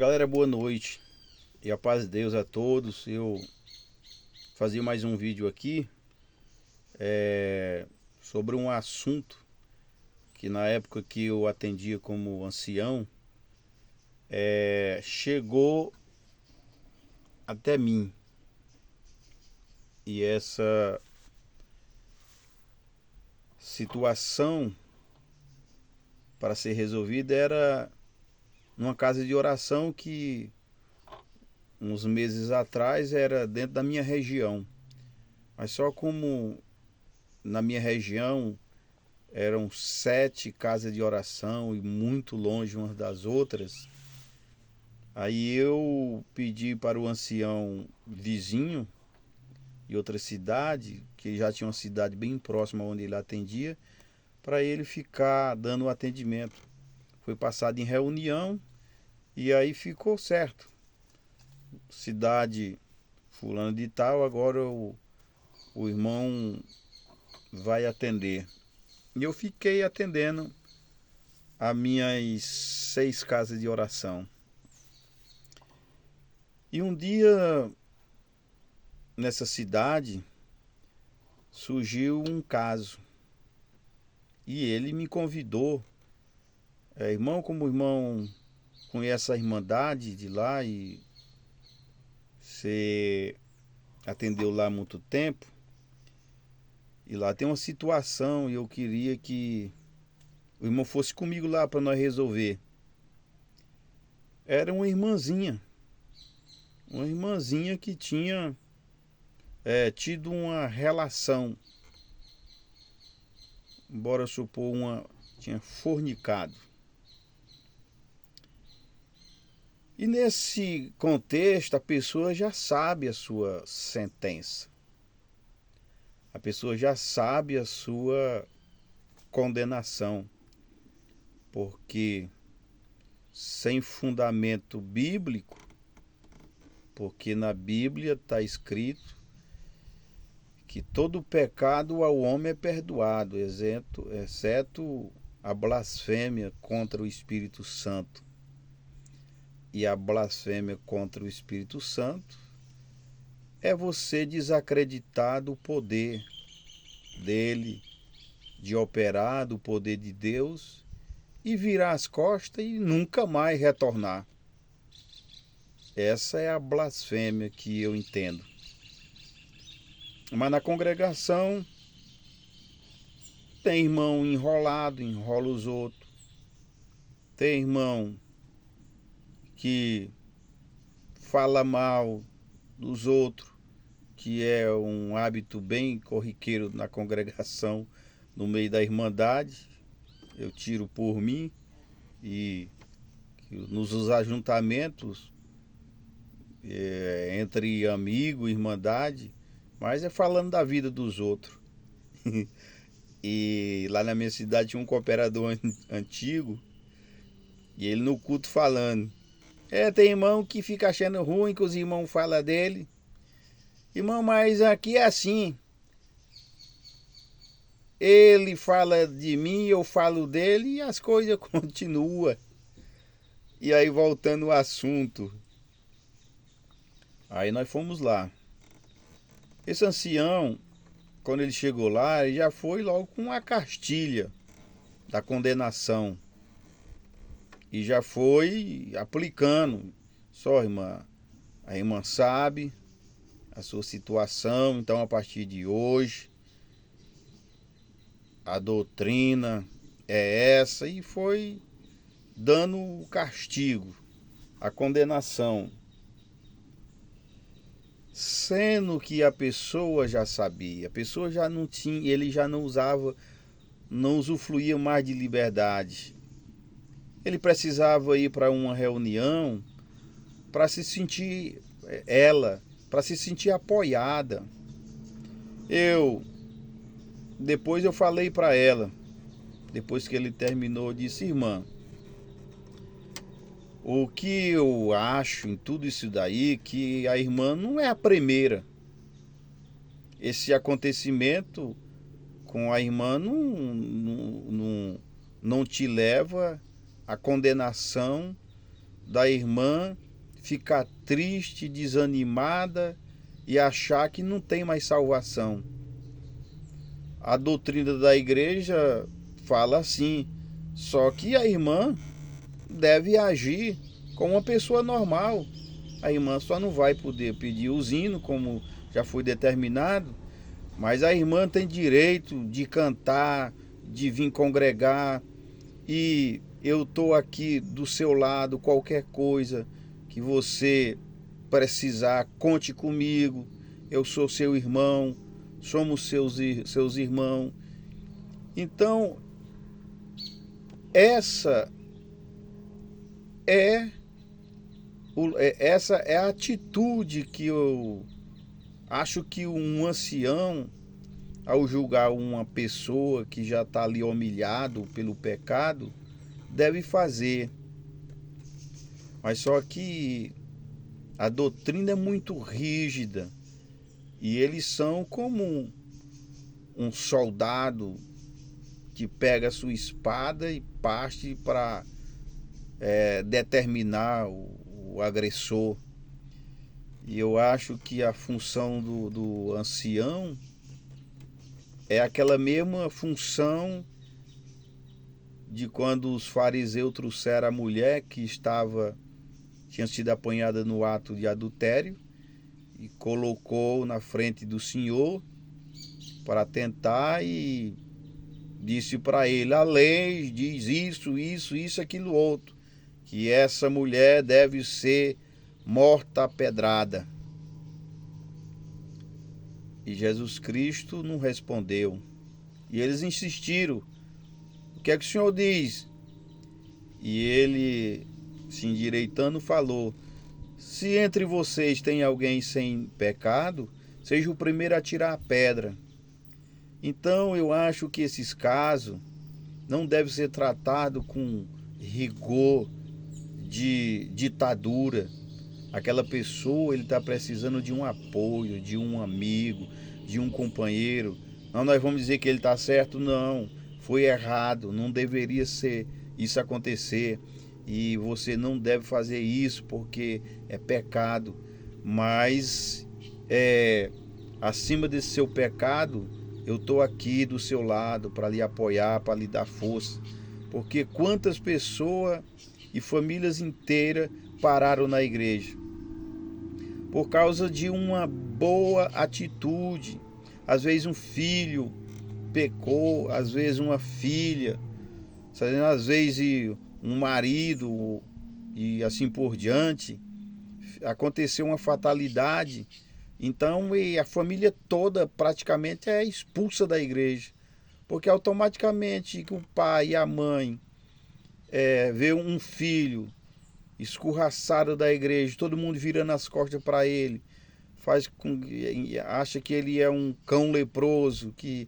Galera, boa noite e a paz de Deus a todos. Eu fazia mais um vídeo aqui sobre um assunto que na época que eu atendia como ancião chegou até mim. E essa situação para ser resolvida era numa casa de oração que uns meses atrás era dentro da minha região. Mas só como na minha região eram 7 casas de oração e muito longe umas das outras, aí eu pedi para o ancião vizinho de outra cidade, que já tinha uma cidade bem próxima onde ele atendia, para ele ficar dando o atendimento. Foi passado em reunião e aí ficou certo. Cidade fulano de tal, agora o irmão vai atender. E eu fiquei atendendo as minhas 6 casas de oração. E um dia, nessa cidade, surgiu um caso. E ele me convidou. Irmão, como o irmão conhece a irmandade de lá e você atendeu lá há muito tempo, e lá tem uma situação e eu queria que o irmão fosse comigo lá para nós resolver. Era uma irmãzinha que tinha tido uma relação, embora supor tinha fornicado. E nesse contexto a pessoa já sabe a sua sentença, a pessoa já sabe a sua condenação, porque sem fundamento bíblico, porque na Bíblia está escrito que todo pecado ao homem é perdoado, exceto a blasfêmia contra o Espírito Santo. E a blasfêmia contra o Espírito Santo é você desacreditar do poder dele, de operar, do poder de Deus, e virar as costas e nunca mais retornar. Essa é a blasfêmia que eu entendo. Mas na congregação tem irmão enrolado, enrola os outros. Tem irmão que fala mal dos outros, que é um hábito bem corriqueiro na congregação, no meio da irmandade. Eu tiro por mim e nos ajuntamentos entre amigo, irmandade, mas é falando da vida dos outros. E lá na minha cidade tinha um cooperador antigo, e ele no culto falando: tem irmão que fica achando ruim que os irmãos falam dele. Irmão, mas aqui é assim. Ele fala de mim, eu falo dele e as coisas continuam. E aí voltando ao assunto, aí nós fomos lá. Esse ancião, quando ele chegou lá, ele já foi logo com a cartilha da condenação. E já foi aplicando. Só, irmã, a irmã sabe a sua situação, então a partir de hoje a doutrina é essa, e foi dando o castigo, a condenação. Sendo que a pessoa já sabia, a pessoa já não tinha, ele já não usava, não usufruía mais de liberdade. Ele precisava ir para uma reunião para se sentir para se sentir apoiada. Depois eu falei para ela, depois que ele terminou, disse: irmã, o que eu acho em tudo isso daí, que a irmã não é a primeira. Esse acontecimento com a irmã não te leva à condenação da irmã ficar triste, desanimada e achar que não tem mais salvação. A doutrina da igreja fala assim, só que a irmã deve agir como uma pessoa normal. A irmã só não vai poder pedir os hinos, como já foi determinado, mas a irmã tem direito de cantar, de vir congregar, e eu estou aqui do seu lado, qualquer coisa que você precisar, conte comigo, eu sou seu irmão, somos seus irmãos. Então, essa é a atitude que eu acho que um ancião, ao julgar uma pessoa que já está ali humilhado pelo pecado, deve fazer. Mas só que a doutrina é muito rígida e eles são como um soldado que pega a sua espada e parte para determinar o agressor. E eu acho que a função do ancião é aquela mesma função de quando os fariseus trouxeram a mulher que tinha sido apanhada no ato de adultério e colocou na frente do Senhor para tentar, e disse para ele, a lei diz isso, aquilo outro, que essa mulher deve ser morta a pedrada. E Jesus Cristo não respondeu. E eles insistiram, o que é que o Senhor diz? E ele, se endireitando, falou, se entre vocês tem alguém sem pecado, seja o primeiro a tirar a pedra. Então eu acho que esses casos não devem ser tratados com rigor de ditadura. Aquela pessoa, ele está precisando de um apoio, de um amigo, de um companheiro. Não, nós vamos dizer que ele está certo, não. Foi errado, não deveria ser isso acontecer. E você não deve fazer isso porque é pecado. Mas acima desse seu pecado, eu estou aqui do seu lado para lhe apoiar, para lhe dar força. Porque quantas pessoas e famílias inteiras pararam na igreja por causa de uma boa atitude. Às vezes um filho pecou, às vezes uma filha, às vezes um marido e assim por diante. Aconteceu uma fatalidade, então a família toda praticamente é expulsa da igreja, porque automaticamente que o pai e a mãe vê um filho escorraçado da igreja, todo mundo virando as costas para ele, acha que ele é um cão leproso, que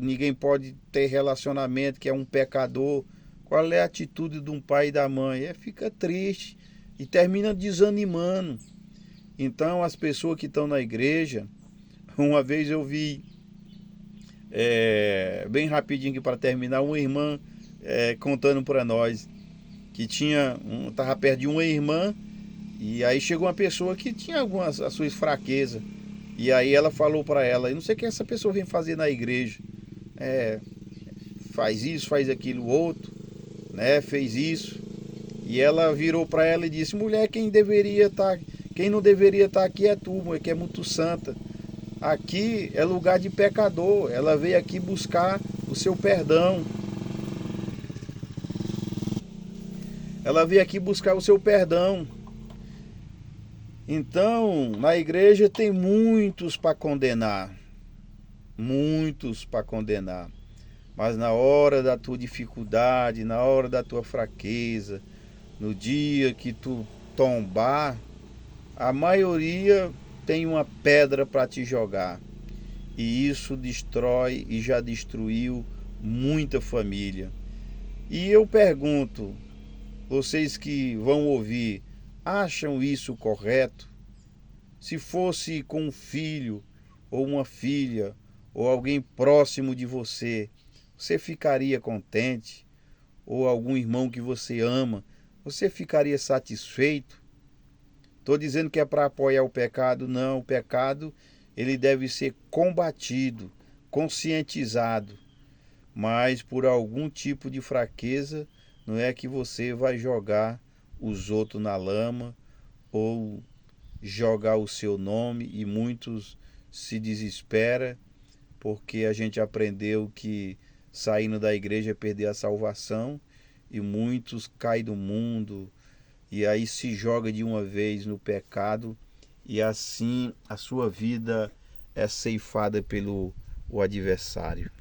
ninguém pode ter relacionamento, que é um pecador. Qual é a atitude de um pai e da mãe? Fica triste e termina desanimando. Então as pessoas que estão na igreja, uma vez eu vi, bem rapidinho aqui para terminar, uma irmã contando para nós que estava perto de uma irmã, e aí chegou uma pessoa que tinha algumas as suas fraquezas, e aí ela falou para ela, eu não sei o que essa pessoa vem fazer na igreja, faz isso, faz aquilo outro, né? Fez isso, e ela virou para ela e disse, mulher, quem não deveria estar aqui é tu, mulher, que é muito santa, aqui é lugar de pecador, ela veio aqui buscar o seu perdão. Ela veio aqui buscar o seu perdão. Então, na igreja tem muitos para condenar. Muitos para condenar. Mas na hora da tua dificuldade, na hora da tua fraqueza, no dia que tu tombar, a maioria tem uma pedra para te jogar. E isso destrói e já destruiu muita família. E eu pergunto, vocês que vão ouvir, acham isso correto? Se fosse com um filho ou uma filha ou alguém próximo de você, você ficaria contente? Ou algum irmão que você ama, Você ficaria satisfeito? Estou dizendo que é para apoiar o pecado? Não, o pecado ele deve ser combatido, conscientizado, mas por algum tipo de fraqueza não é que você vai jogar os outros na lama ou jogar o seu nome, e muitos se desesperam porque a gente aprendeu que saindo da igreja é perder a salvação, e muitos caem do mundo e aí se joga de uma vez no pecado, e assim a sua vida é ceifada pelo o adversário.